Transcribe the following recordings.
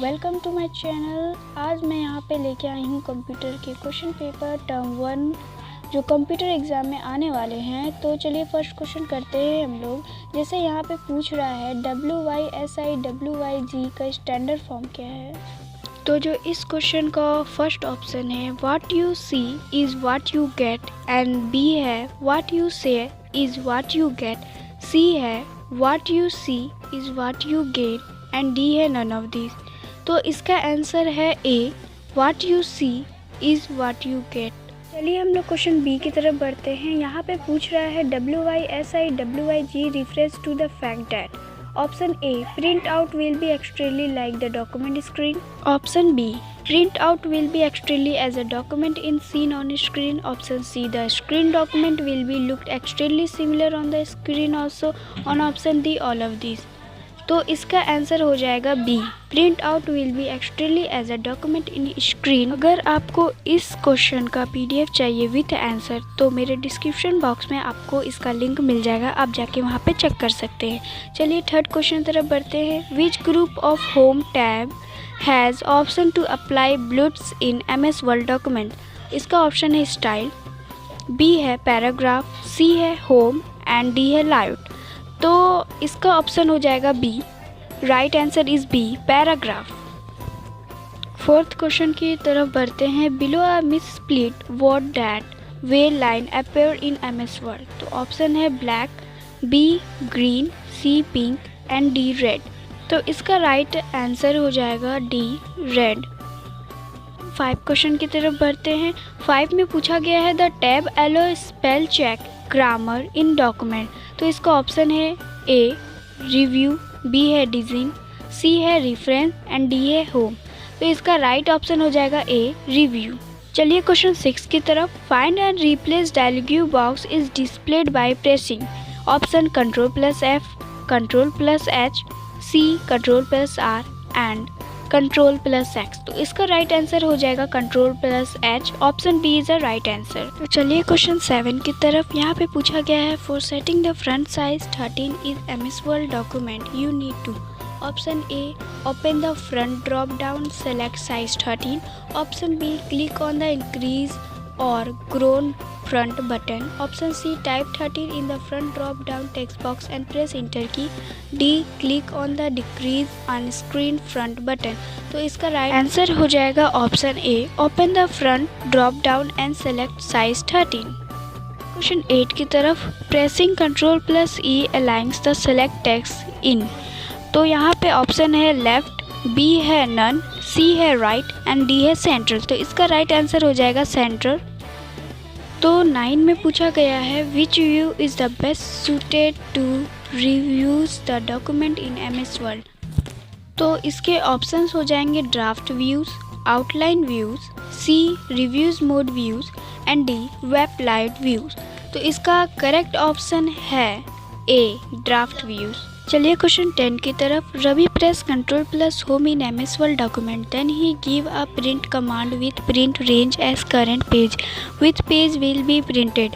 Welcome to my channel. आज मैं यहाँ पे लेके आई हूँ कंप्यूटर के क्वेश्चन पेपर टर्म 1 जो कंप्यूटर एग्ज़ाम में आने वाले हैं। तो चलिए फर्स्ट क्वेश्चन करते हैं हम लोग। जैसे यहाँ पे पूछ रहा है WYSIWYG का स्टैंडर्ड फॉर्म क्या है। तो जो इस क्वेश्चन का फर्स्ट ऑप्शन है what you see is what you get, and B है what you say is what you get, C है what you see is what you get, and D है नन ऑफ दिस। तो इसका answer है A, what you see is what you get. चलिए हम लोग question B की तरफ बढ़ते हैं। यहाँ पे पूछ रहा है WYSIWYG refers to the fact that option A print out will be extremely like the document screen, option B print out will be extremely as a document in seen on screen, option C the screen document will be looked extremely similar on the screen also, on option D all of this. तो इसका answer हो जाएगा B, print out will be extremely as a document in screen. अगर आपको इस question का PDF चाहिए with answer तो मेरे डिस्क्रिप्शन बॉक्स में आपको इसका लिंक मिल जाएगा, आप जाके वहाँ पे चेक कर सकते हैं। चलिए थर्ड क्वेश्चन तरफ बढ़ते हैं। Which group of home tab has option to apply bullets in MS word document. इसका ऑप्शन है स्टाइल, बी है पैराग्राफ, सी है होम, एंड डी है लाउड। तो इसका ऑप्शन हो जाएगा B, right answer is B, paragraph. Fourth question की तरफ बढ़ते हैं। Below a misspelt word that way line appear in MS word. तो ऑप्शन है black, B green, C pink, and D red. तो इसका राइट आंसर हो जाएगा डी, रेड। 5 क्वेश्चन की तरफ बढ़ते हैं। 5 में पूछा गया है the tab allow spell check grammar in document. तो इसका ऑप्शन है ए रिव्यू, बी है डिज़ाइन, सी है रेफरेंस, एंड डी है होम। तो इसका राइट ऑप्शन हो जाएगा ए, रिव्यू। चलिए क्वेश्चन 6 की तरफ। Find and replace dialog box is displayed by pressing, option Ctrl+F, Ctrl+H, C Ctrl+R, and Ctrl+X। तो इसका राइट आंसर हो जाएगा Ctrl+H, option B is a right answer. तो चलिए क्वेश्चन 7 की तरफ। यहाँ पे पूछा गया है for setting the font size 13 is MS word document you need to, option A open the front drop down select size 13, option B click on the increase और grown font button, option C type 13 in the front drop down text box and press enter key, D click on the decrease on screen font button. तो इसका right answer हो जाएगा option A, open the front drop down and select size 13। Question 8 की तरफ। Pressing Ctrl+E aligns the select text in. तो यहाँ पे option है लेफ्ट, बी है नन, सी है राइट, एंड डी है सेंट्रल। तो इसका राइट आंसर हो जाएगा सेंट्रल। तो 9 में पूछा गया है which view is the best suited to reviews the document in MS word. तो इसके ऑप्शंस हो जाएंगे draft views, outline views, C reviews mode views, and D web light views. तो इसका करेक्ट ऑप्शन है ए, ड्राफ्ट व्यूज़। चलिए question 10 की तरफ। Ravi press Ctrl+ home in MS word document, then he give a print command with print range as current page, with page will be printed,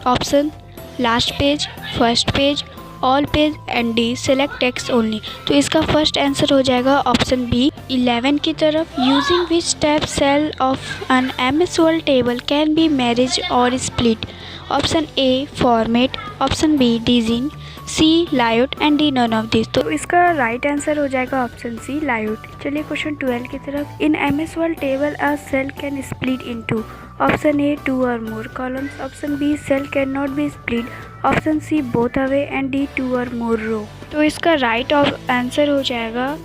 option last page, first page, all page, and D select text only. तो इसका first answer हो जाएगा option B. 11 की तरफ। Using which tab cell of an MS word table can be merged और split, option A format, option B design, C layout, and D none of this. तो इसका right answer हो जाएगा option C, layout. चलिए question 12 की तरफ। In MS word table a cell can split into, option A 2 और more columns, option B cell can not be split, option C both away, and D 2 और मोर रो। तो इसका right answer हो जाएगा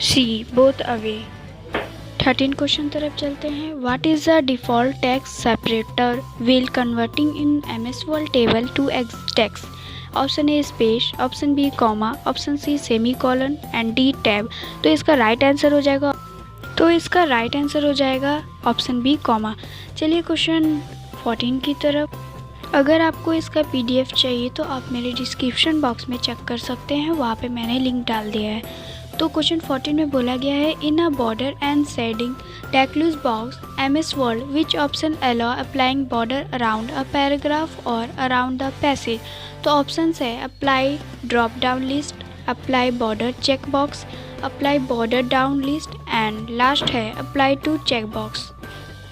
सी, both away. 13 question तरफ चलते हैं। What is the default text separator while converting in MS word table to text, option A space, option B comma, option C semicolon, and D tab. तो इसका right answer हो जाएगा option B comma. चलिए question 14 की तरफ। अगर आपको इसका PDF चाहिए तो आप मेरे डिस्क्रिप्शन बॉक्स में चेक कर सकते हैं, वहाँ पे मैंने लिंक डाल दिया है। तो क्वेश्चन 14 में बोला गया है in a border and shading text box MS word which option allow applying border around a paragraph और अराउंड द पैसेज। तो ऑप्शन है apply drop down list, apply border check box, apply border down list and last है apply to check box.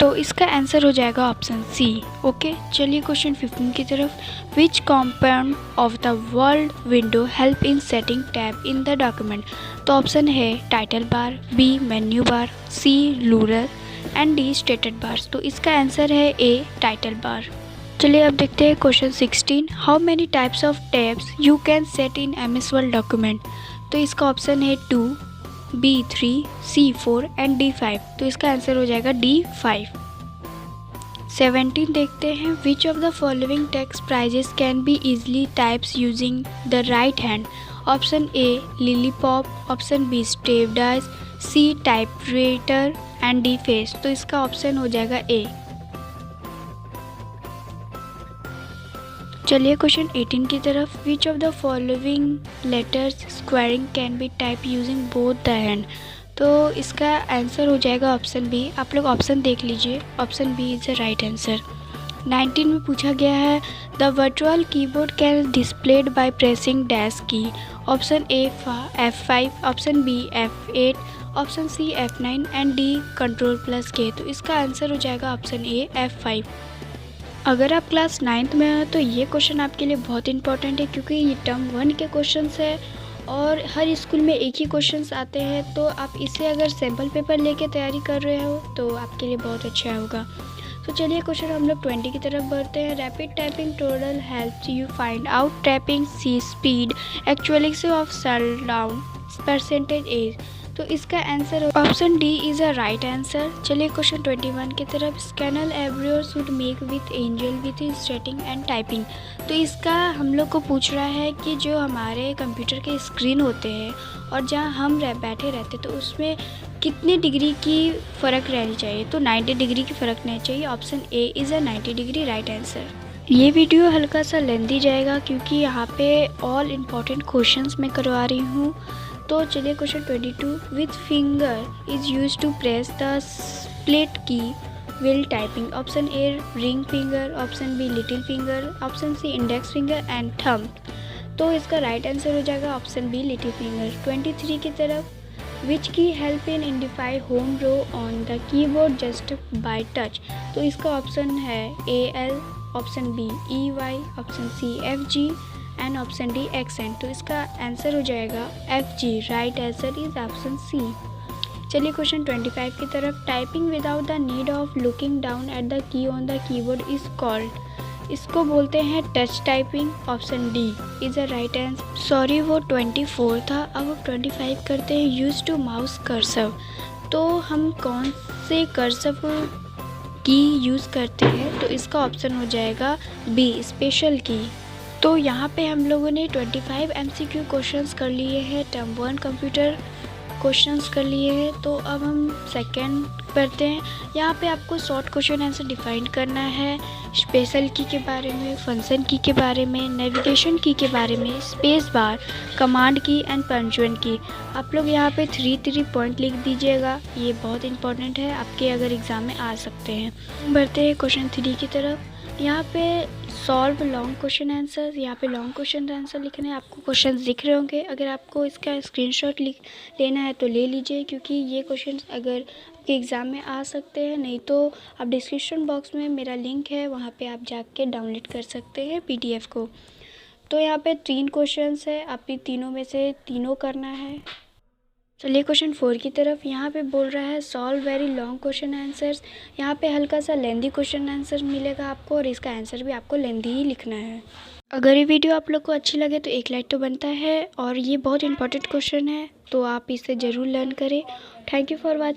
तो इसका answer हो जाएगा option C. Okay, चलिए question 15 की तरफ। Which compound of the world window help in setting tab in the document. तो option है title bar, B menu bar, C ruler and D status bar. तो इसका आंसर है ए टाइटल बार। चलिए अब देखते हैं question 16। How many types of tabs you can set in MS word document. तो इसका ऑप्शन है 2, बी 3, सी 4 एंड डी 5। तो इसका आंसर हो जाएगा डी 5। 17 देखते हैं। Which of the following text prizes can be easily types using the right hand. Option A lollipop, option B step dice, C typewriter and D face. तो इसका option हो जाएगा ए। चलिए क्वेश्चन 18 की तरफ। विच of the following letters squaring can be type using both the hand. तो इसका answer हो जाएगा ऑप्शन बी। आप लोग ऑप्शन देख लीजिए, option B is the right answer. 19 में पूछा गया है the virtual keyboard can displayed by pressing dash key. Option A F5, option B F8, option C F9 and D Ctrl+K। तो इसका आंसर हो जाएगा ऑप्शन ए F5। अगर आप क्लास 9th में हो तो ये क्वेश्चन आपके लिए बहुत इंपॉर्टेंट है, क्योंकि ये टर्म 1 के क्वेश्चंस है और हर स्कूल में एक ही क्वेश्चंस आते हैं। तो आप इसे अगर सैम्पल पेपर लेके तैयारी कर रहे हो तो आपके लिए बहुत अच्छा होगा। तो चलिए क्वेश्चन हम लोग 20 की तरफ बढ़ते हैं। Rapid typing tool helps you find out typing see speed actually of cell down percentage age. तो इसका answer option D is a right answer. चलिए क्वेश्चन 21 की तरफ। Scan all everywhere should make with angel with starting and typing. तो इसका हम लोग को पूछ रहा है कि जो हमारे कंप्यूटर के स्क्रीन होते हैं और जहाँ हम बैठे रहते तो उसमें कितने डिग्री की फ़र्क रहनी चाहिए। तो 90 डिग्री की फ़र्क नहीं चाहिए। Option A is a 90 degree right answer. ये वीडियो हल्का सा लेंदी जाएगा क्योंकि यहाँ पे ऑल इम्पॉर्टेंट क्वेश्चंस मैं करवा रही हूँ। तो चलिए question 22। With finger is use to press the split key will typing. Option A ring finger, option B little finger, option C index finger and thumb. तो इसका राइट आंसर हो जाएगा ऑप्शन बी लिटिल फिंगर। 23 की तरफ। Which key help in identify home row on the keyboard just by touch. तो इसका option है AL, option B EY, option C FG and option D accent. तो इसका answer हो जाएगा FG। Right answer is option C. चलिए question 25 की तरफ। Typing without the need of looking down at the key on the keyboard is called. इसको बोलते हैं touch typing. Option D is a right answer. Sorry वो 24 था, अब 25 करते हैं। Use to mouse cursor. तो हम कौन से कर्सर की यूज़ करते हैं। तो इसका ऑप्शन हो जाएगा बी स्पेशल की। तो यहाँ पे हम लोगों ने 25 MCQ क्वेश्चंस कर लिए हैं, टर्म 1 कंप्यूटर क्वेश्चंस कर लिए हैं। तो अब हम सेकंड पढ़ते हैं। यहाँ पे आपको शॉर्ट क्वेश्चन आंसर डिफाइन करना है, स्पेशल की के बारे में, फंक्शन की के बारे में, नेविगेशन की के बारे में, स्पेस बार, कमांड की एंड पंक्चुएशन की। आप लोग यहाँ पे 3 पॉइंट लिख दीजिएगा, ये बहुत इंपॉर्टेंट है, आपके अगर एग्ज़ाम में आ सकते हैं। बढ़ते हैं क्वेश्चन 3 की तरफ। यहाँ पे सॉल्व लॉन्ग क्वेश्चन आंसर। यहाँ पे लॉन्ग क्वेश्चन आंसर लिखने आपको क्वेश्चन दिख रहे होंगे। अगर आपको इसका स्क्रीनशॉट लेना है तो ले लीजिए, क्योंकि ये क्वेश्चन अगर आपके एग्ज़ाम में आ सकते हैं। नहीं तो आप डिस्क्रिप्शन बॉक्स में मेरा लिंक है, वहाँ पे आप जाके डाउनलोड कर सकते हैं PDF को। तो यहाँ पे 3 क्वेश्चन है, आपकी तीनों में से तीनों करना है। चलिए क्वेश्चन 4 की तरफ। यहाँ पे बोल रहा है solve very long question answers. यहाँ पे हल्का सा लेंदी क्वेश्चन आंसर मिलेगा आपको और इसका आंसर भी आपको लेंदी ही लिखना है। अगर ये वीडियो आप लोग को अच्छी लगे तो 1 लाइक तो बनता है और ये बहुत इंपॉर्टेंट क्वेश्चन है, तो आप इसे ज़रूर लर्न करें। Thank you for watching.